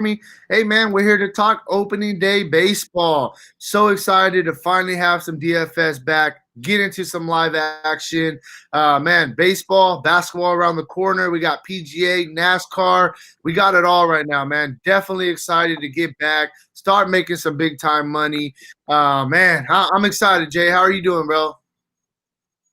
me? Hey, man, we're here to talk opening day baseball. So excited to finally have some DFS back, get into some live action. Man, baseball, basketball around the corner. We got PGA, NASCAR. We got it all right now, man. Definitely excited to get back, start making some big time money. Man, I'm excited, Jay. How are you doing, bro?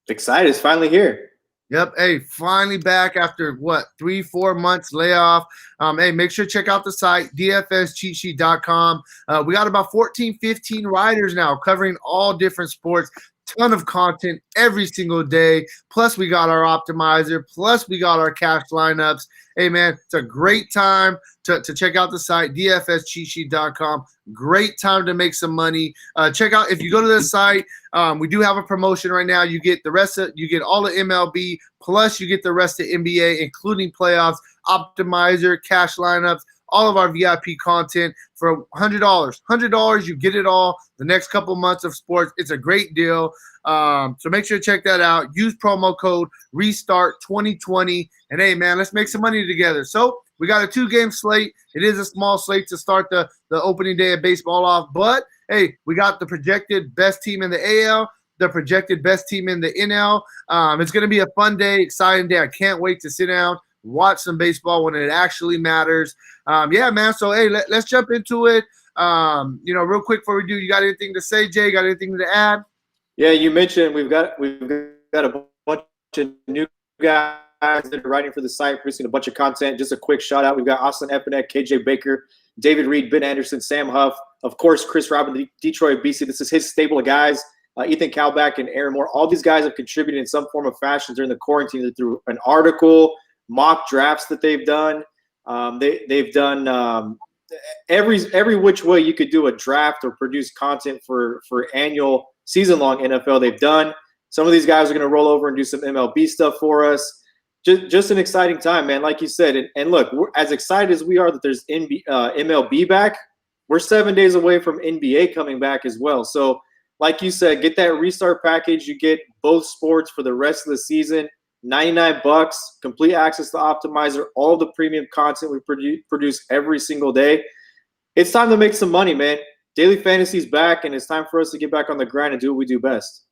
Excited. It's finally here. Yep. Hey, finally back after what, 3-4 months layoff. Hey, make sure to check out the site, dfscheatsheet.com. We got about 14, 15 riders now covering all different sports. Ton of content every single day. Plus, we got our optimizer. Plus, we got our cash lineups. Hey, man, it's a great time to check out the site, dfscheatsheet.com. Great time to make some money. Check out, if you go to the site, we do have a promotion right now. You get you get all the MLB, plus you get the rest of NBA, including playoffs, optimizer, cash lineups, all of our VIP content for $100. $100, you get it all the next couple months of sports. It's a great deal. So make sure to check that out. Use promo code RESTART 2020. And hey, man, let's make some money together. So we got a 2-game slate. It is a small slate to start the opening day of baseball off. But, hey, we got the projected best team in the AL, the projected best team in the NL. It's going to be a fun day, exciting day. I can't wait to sit down, watch some baseball when it actually matters. Yeah, man. So, hey, let's jump into it. Real quick before we do, you got anything to say, Jay? Got anything to add? Yeah, you mentioned we've got a bunch of new guys that are writing for the site, producing a bunch of content. Just a quick shout out. We've got Austin Epinek, KJ Baker, David Reed, Ben Anderson, Sam Huff, of course, Chris Robin, Detroit BC. This is his stable of guys. Ethan Kalbach and Aaron Moore. All these guys have contributed in some form of fashion during the quarantine through an article, mock drafts that they've done. They've done every which way you could do a draft or produce content for annual season-long NFL. They've done. Some of these guys are going to roll over and do some MLB stuff for us. Just an exciting time, man. Like you said, and look, we're as excited as we are that there's MLB back. We're 7 days away from NBA coming back as well. So, like you said, get that restart package. You get both sports for the rest of the season. $99, complete access to Optimizer, all the premium content we produce every single day. It's time to make some money, man. Daily Fantasy's back, and it's time for us to get back on the grind and do what we do best.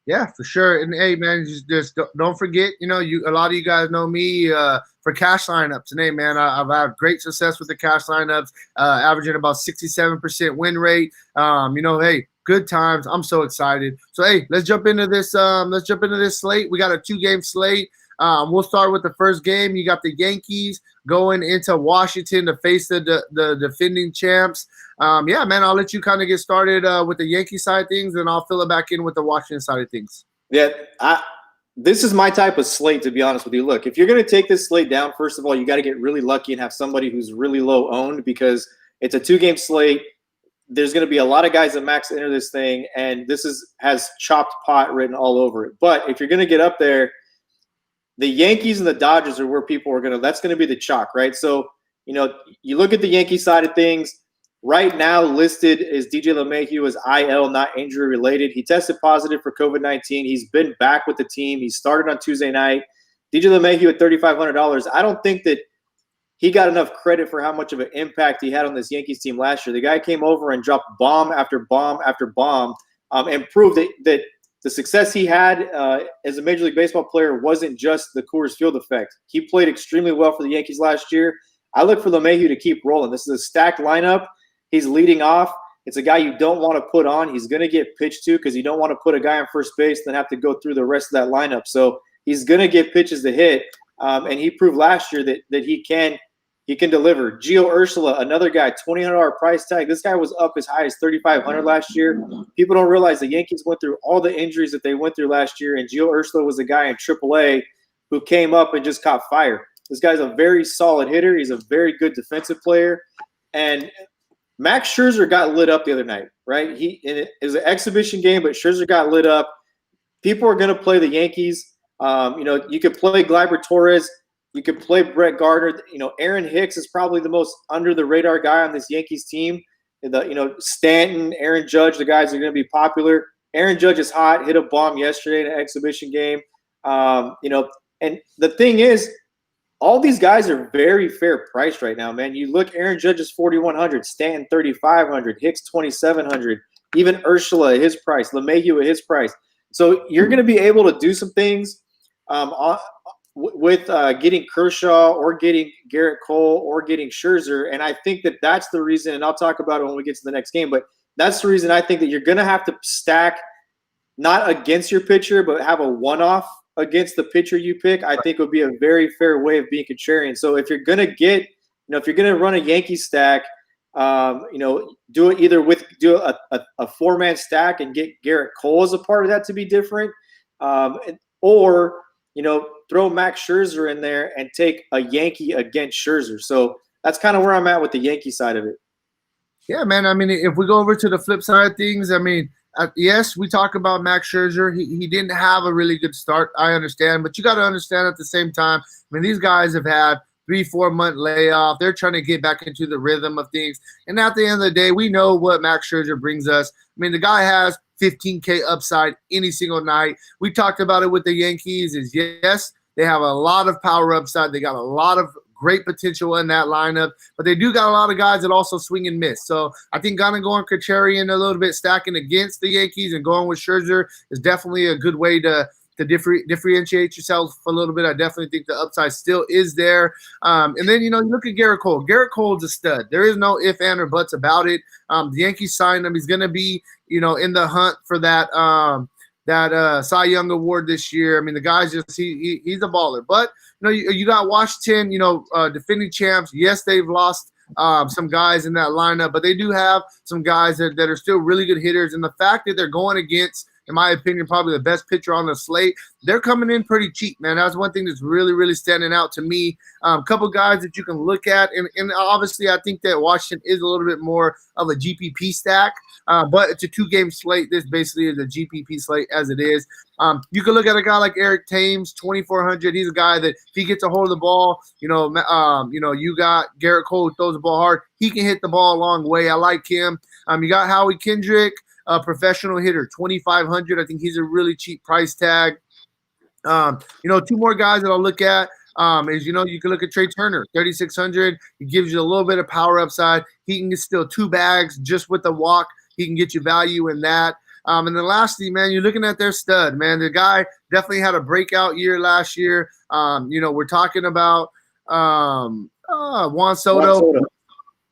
Yeah, for sure. And hey, man, just don't forget, a lot of you guys know me for cash lineups. And hey, man, I've had great success with the cash lineups, averaging about 67% win rate. Hey, good times. I'm so excited. So hey, let's jump into this. Let's jump into this slate. We got a 2-game slate. We'll start with the first game. You got the Yankees going into Washington to face the defending champs. Yeah, man, I'll let you kind of get started with the Yankee side of things, and I'll fill it back in with the Washington side of things. Yeah, this is my type of slate, to be honest with you. Look, if you're going to take this slate down, first of all, you got to get really lucky and have somebody who's really low owned, because it's a 2-game slate. There's going to be a lot of guys that max enter this thing, and this has chopped pot written all over it. But if you're going to get up there, the Yankees and the Dodgers are where people are that's going to be the chalk, right? So, you look at the Yankee side of things. Right now listed is DJ LeMahieu as IL, not injury related. He tested positive for COVID-19. He's been back with the team. He started on Tuesday night. DJ LeMahieu at $3,500. I don't think that he got enough credit for how much of an impact he had on this Yankees team last year. The guy came over and dropped bomb after bomb after bomb, and proved that the success he had as a Major League Baseball player wasn't just the Coors Field effect. He played extremely well for the Yankees last year. I look for LeMahieu to keep rolling. This is a stacked lineup. He's leading off. It's a guy you don't want to put on. He's going to get pitched to, because you don't want to put a guy on first base and then have to go through the rest of that lineup. So he's going to get pitches to hit, and he proved last year that he can deliver. Gio Urshela, another guy, $2,000 price tag. This guy was up as high as $3,500 last year. People don't realize the Yankees went through all the injuries that they went through last year, and Gio Urshela was a guy in AAA who came up and just caught fire. This guy's a very solid hitter. He's a very good defensive player, and Max Scherzer got lit up the other night, right? It was an exhibition game, but Scherzer got lit up. People are going to play the Yankees. You could play Gleyber Torres. You could play Brett Gardner. Aaron Hicks is probably the most under-the-radar guy on this Yankees team. Stanton, Aaron Judge, the guys are going to be popular. Aaron Judge is hot, hit a bomb yesterday in an exhibition game. And the thing is, all these guys are very fair priced right now, man. You look, Aaron Judge is 4,100, Stanton 3,500, Hicks 2,700, even Ursula at his price, LeMahieu at his price. So you're going to be able to do some things with getting Kershaw or getting Garrett Cole or getting Scherzer. And I think that that's the reason, and I'll talk about it when we get to the next game, but that's the reason I think that you're going to have to stack not against your pitcher, but have a one-off against the pitcher you pick. I think would be a very fair way of being contrarian. So if you're going to get, if you're going to run a Yankee stack, do it either do a four-man stack and get Garrett Cole as a part of that to be different, or throw Max Scherzer in there and take a Yankee against Scherzer. So that's kind of where I'm at with the Yankee side of it. Yeah, man. I mean, if we go over to the flip side of things, I mean, yes, we talk about Max Scherzer. He didn't have a really good start. I understand, but you got to understand at the same time. I mean, these guys have had 3-4 month layoff. They're trying to get back into the rhythm of things. And at the end of the day, we know what Max Scherzer brings us. I mean, the guy has 15K upside any single night. We talked about it with the Yankees. Is yes, they have a lot of power upside. They got a lot of great potential in that lineup, but they do got a lot of guys that also swing and miss. So I think going contrarian a little bit, stacking against the Yankees and going with Scherzer is definitely a good way to differentiate yourself a little bit. I definitely think the upside still is there. And then, you look at Garrett Cole. Garrett Cole's a stud. There is no if, and, or buts about it. The Yankees signed him. He's going to be, in the hunt for that Cy Young award this year. I mean, the guy's just he's a baller. But you got Washington, defending champs. Yes, they've lost some guys in that lineup, but they do have some guys that are still really good hitters. And the fact that they're going against, in my opinion, probably the best pitcher on the slate, they're coming in pretty cheap, man. That's one thing that's really, really standing out to me. A couple guys that you can look at, and obviously I think that Washington is a little bit more of a GPP stack, but it's a 2-game slate. This basically is a GPP slate as it is. You can look at a guy like Eric Thames, 2,400. He's a guy that if he gets a hold of the ball, you got Garrett Cole who throws the ball hard. He can hit the ball a long way. I like him. You got Howie Kendrick, a professional hitter, 2,500. I think he's a really cheap price tag. Two more guys that I'll look at is, you can look at Trey Turner, 3,600. He gives you a little bit of power upside. He can get still 2 bags just with the walk. He can get you value in that. And then lastly, man, you're looking at their stud, man. The guy definitely had a breakout year last year. We're talking about Juan Soto.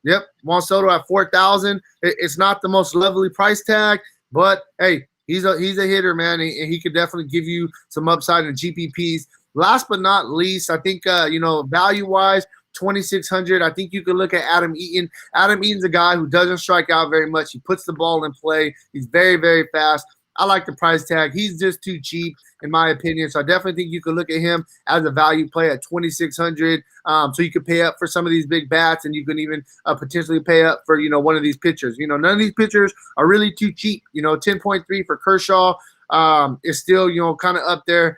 Yep, Juan Soto at 4,000. It's not the most lovely price tag, but hey, he's a hitter, man, and he could definitely give you some upside in GPPs. Last but not least, I think value-wise, 2,600. I think you could look at Adam Eaton. Adam Eaton's a guy who doesn't strike out very much. He puts the ball in play. He's very, very fast. I like the price tag. He's just too cheap, in my opinion. So I definitely think you could look at him as a value play at 2,600. So you could pay up for some of these big bats, and you can even potentially pay up for one of these pitchers. None of these pitchers are really too cheap. 10.3 for Kershaw is still kind of up there.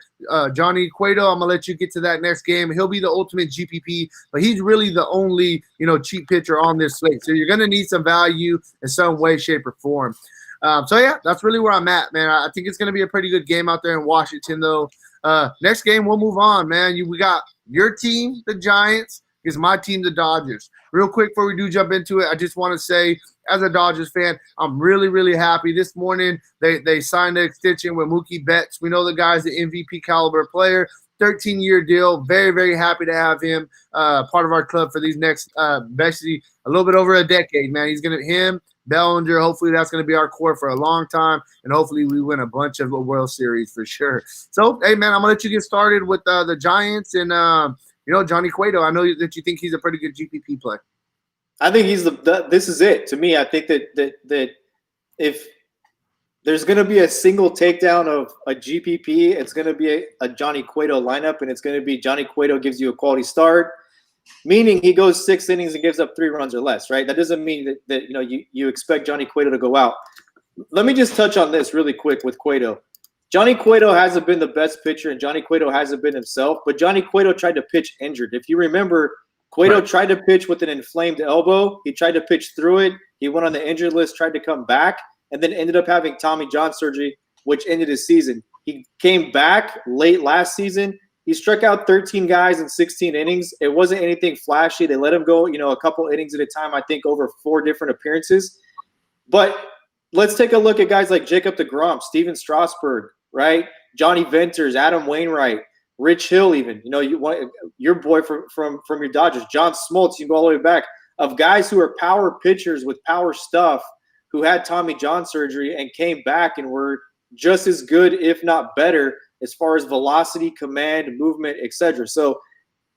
Johnny Cueto, I'm gonna let you get to that next game. He'll be the ultimate GPP, but he's really the only cheap pitcher on this slate. So you're gonna need some value in some way, shape, or form. So yeah, that's really where I'm at, man. I think it's going to be a pretty good game out there in Washington, though. Next game, we'll move on, man. We got your team, the Giants, is my team, the Dodgers. Real quick before we do jump into it, I just want to say, as a Dodgers fan, I'm really, really happy. This morning, they signed an extension with Mookie Betts. We know the guy's an MVP caliber player. 13-year deal. Very, very happy to have him part of our club for these next, basically a little bit over a decade, man. Him, Bellinger, hopefully that's going to be our core for a long time, and hopefully we win a bunch of World Series for sure. So, hey, man, I'm going to let you get started with the Giants and, Johnny Cueto. I know that you think he's a pretty good GPP play. I think he's this is it. To me, I think that if there's going to be a single takedown of a GPP, it's going to be a Johnny Cueto lineup, and it's going to be Johnny Cueto gives you a quality start, meaning he goes 6 innings and gives up 3 runs or less, right? That doesn't mean that you expect Johnny Cueto to go out. Let me just touch on this really quick with Cueto. Johnny Cueto hasn't been the best pitcher, and Johnny Cueto hasn't been himself, but Johnny Cueto tried to pitch injured. If you remember, Cueto tried to pitch with an inflamed elbow. He tried to pitch through it. He went on the injured list, tried to come back, and then ended up having Tommy John surgery, which ended his season. He came back late last season. He struck out 13 guys in 16 innings. It wasn't anything flashy. They let him go, a couple innings at a time, I think, over 4 different appearances. But let's take a look at guys like Jacob deGrom, Steven Strasburg, right? Johnny Venters, Adam Wainwright, Rich Hill, even. Your boy from your Dodgers, John Smoltz. You can go all the way back, of guys who are power pitchers with power stuff who had Tommy John surgery and came back and were just as good, if not better, as far as velocity, command, movement, etc. So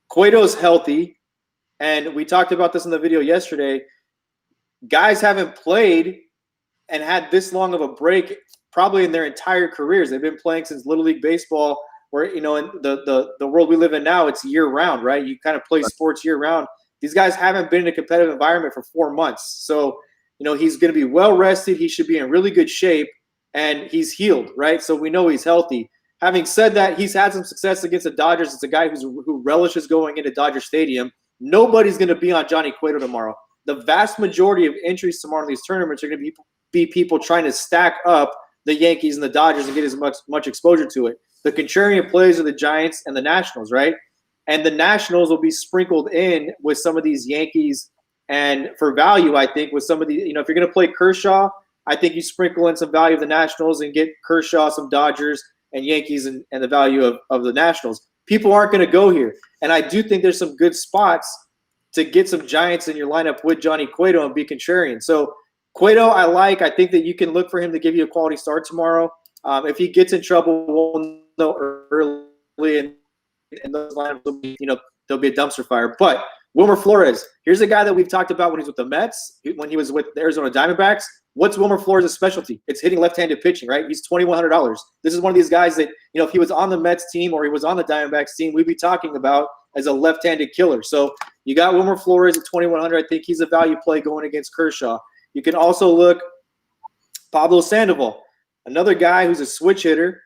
Cueto's healthy, and we talked about this in the video yesterday. Guys haven't played and had this long of a break probably in their entire careers. They've been playing since Little League Baseball, where, in the world we live in now, it's year-round, right? You kind of play sports year-round. These guys haven't been in a competitive environment for 4 months. So, he's going to be well-rested. He should be in really good shape, and he's healed, right? So we know he's healthy. Having said that, he's had some success against the Dodgers. It's a guy who relishes going into Dodger Stadium. Nobody's going to be on Johnny Cueto tomorrow. The vast majority of entries tomorrow in these tournaments are going to be people trying to stack up the Yankees and the Dodgers and get as much exposure to it. The contrarian plays are the Giants and the Nationals, right? And the Nationals will be sprinkled in with some of these Yankees. And for value, I think, with some of the, if you're going to play Kershaw, I think you sprinkle in some value of the Nationals and get Kershaw, some Dodgers, and Yankees, and the value of the Nationals. People aren't going to go here. And I do think there's some good spots to get some Giants in your lineup with Johnny Cueto and be contrarian. So Cueto, I like. I think that you can look for him to give you a quality start tomorrow. If he gets in trouble, we'll know early, and those lineups will be, there'll be a dumpster fire. But Wilmer Flores, here's a guy that we've talked about when he was with the Mets, when he was with the Arizona Diamondbacks. What's Wilmer Flores' specialty? It's hitting left-handed pitching, right? He's $2,100. This is one of these guys that, if he was on the Mets team or he was on the Diamondbacks team, we'd be talking about as a left-handed killer. So you got Wilmer Flores at $2,100. I think he's a value play going against Kershaw. You can also look Pablo Sandoval, another guy who's a switch hitter.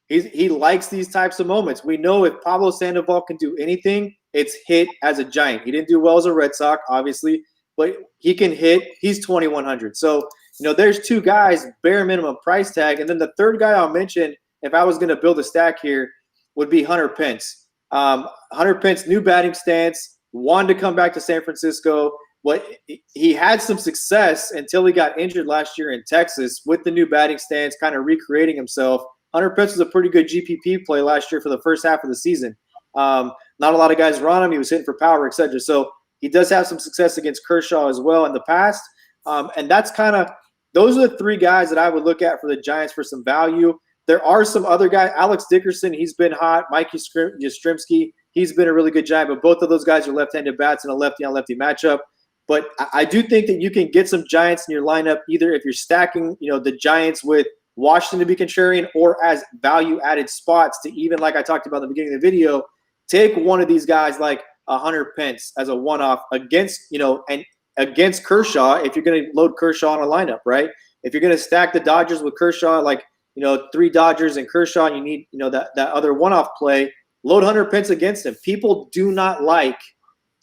He likes these types of moments. We know if Pablo Sandoval can do anything, it's hit as a Giant. He didn't do well as a Red Sox, obviously, but he can hit. He's $2,100. So, there's 2 guys, bare minimum price tag. And then the third guy I'll mention, if I was going to build a stack here, would be Hunter Pence. Hunter Pence, new batting stance, wanted to come back to San Francisco. But he had some success until he got injured last year in Texas with the new batting stance, kind of recreating himself. Hunter Pence was a pretty good GPP play last year for the first half of the season. Not a lot of guys were on him. He was hitting for power, etc. So he does have some success against Kershaw as well in the past. And that's those are the 3 guys that I would look at for the Giants for some value. There are some other guys. Alex Dickerson, he's been hot. Mike Yastrzemski, he's been a really good Giant. But both of those guys are left-handed bats in a lefty-on-lefty matchup. But I do think that you can get some Giants in your lineup, either if you're stacking, the Giants with Washington to be contrarian, or as value-added spots to, even like I talked about in the beginning of the video, take one of these guys like a Hunter Pence as a one-off against, and against Kershaw, if you're going to load Kershaw on a lineup, right? If you're going to stack the Dodgers with Kershaw, like, 3 Dodgers and Kershaw, and you need, that other one-off play, load Hunter Pence against him. People do not like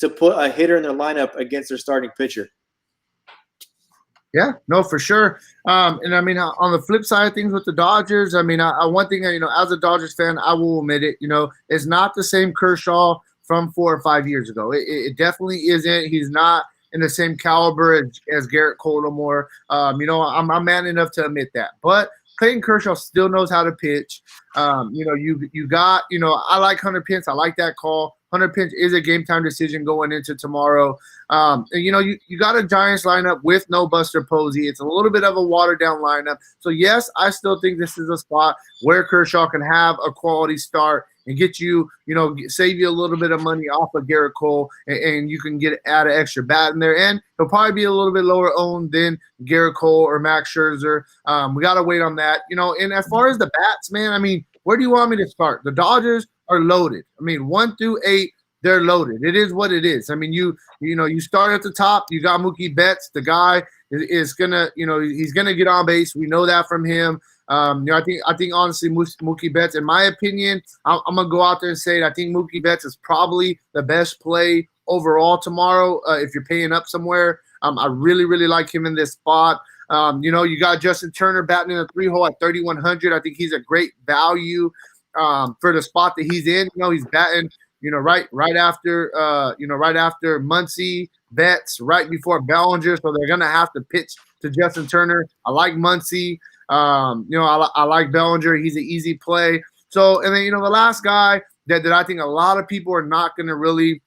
to put a hitter in their lineup against their starting pitcher. Yeah, no, for sure. And I mean, on the flip side of things with the Dodgers, I mean, one thing, as a Dodgers fan, I will admit it, it's not the same Kershaw from 4 or 5 years ago. It definitely isn't. He's not in the same caliber as Garrett Cole no more. I'm man enough to admit that. But Clayton Kershaw still knows how to pitch. You got, I like Hunter Pence. I like that call. Hunter Pence is a game-time decision going into tomorrow. And, you got a Giants lineup with no Buster Posey. It's a little bit of a watered-down lineup. So, yes, I still think this is a spot where Kershaw can have a quality start and get you, save you a little bit of money off of Garrett Cole, and you can add an extra bat in there. And he'll probably be a little bit lower owned than Garrett Cole or Max Scherzer. We got to wait on that. And as far as the bats, man, I mean, where do you want me to start? The Dodgers are loaded. I mean, 1 through 8, they're loaded. It is what it is. I mean, you start at the top. You got Mookie Betts. The guy is gonna, he's gonna get on base. We know that from him. I think honestly, Mookie Betts, in my opinion, I'm gonna go out there and say it. I think Mookie Betts is probably the best play overall tomorrow. If you're paying up somewhere, I really, really like him in this spot. You got Justin Turner batting in the 3 hole at 3,100. I think he's a great value. for the spot that he's in. He's batting, right after Muncy, Betts, right before Bellinger. So they're gonna have to pitch to Justin Turner. I like Muncy. I like Bellinger. He's an easy play. So, and then the last guy that I think a lot of people are not gonna really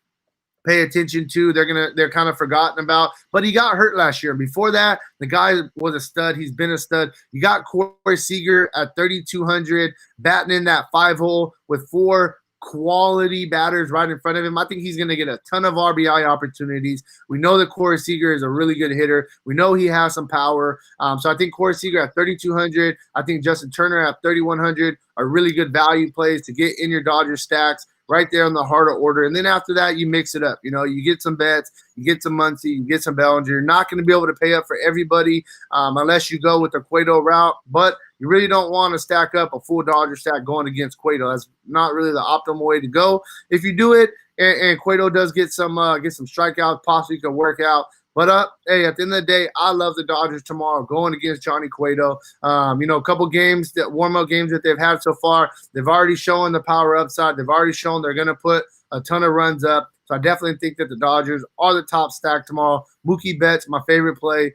pay attention to. They're kind of forgotten about, but he got hurt last year. Before that, the guy was a stud. He's been a stud. You got Corey Seager at 3,200, batting in that 5-hole with 4 quality batters right in front of him. I think he's going to get a ton of RBI opportunities. We know that Corey Seager is a really good hitter. We know he has some power. So I think Corey Seager at 3,200, I think Justin Turner at 3,100 are really good value plays to get in your Dodger stacks right there on the harder order. And then after that, you mix it up. You get some Betts, you get some Muncy, you get some Bellinger. You're not going to be able to pay up for everybody unless you go with the Cueto route. But you really don't want to stack up a full Dodger stack going against Cueto. That's not really the optimal way to go. If you do it and Cueto does get some strikeouts, possibly could work out. But hey, at the end of the day, I love the Dodgers tomorrow going against Johnny Cueto. A couple games, that warm-up games that they've had so far, they've already shown the power upside. They've already shown they're going to put a ton of runs up. So I definitely think that the Dodgers are the top stack tomorrow. Mookie Betts, my favorite play,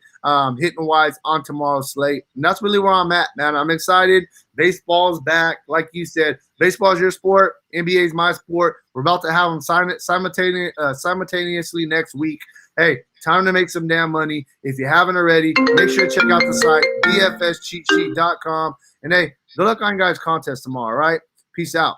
hitting-wise on tomorrow's slate. And that's really where I'm at, man. I'm excited. Baseball's back. Like you said, baseball is your sport. NBA is my sport. We're about to have them simultaneously next week. Hey, time to make some damn money. If you haven't already, make sure to check out the site, DFS CheatSheet.com. And hey, good luck on you guys' contest tomorrow, all right? Peace out.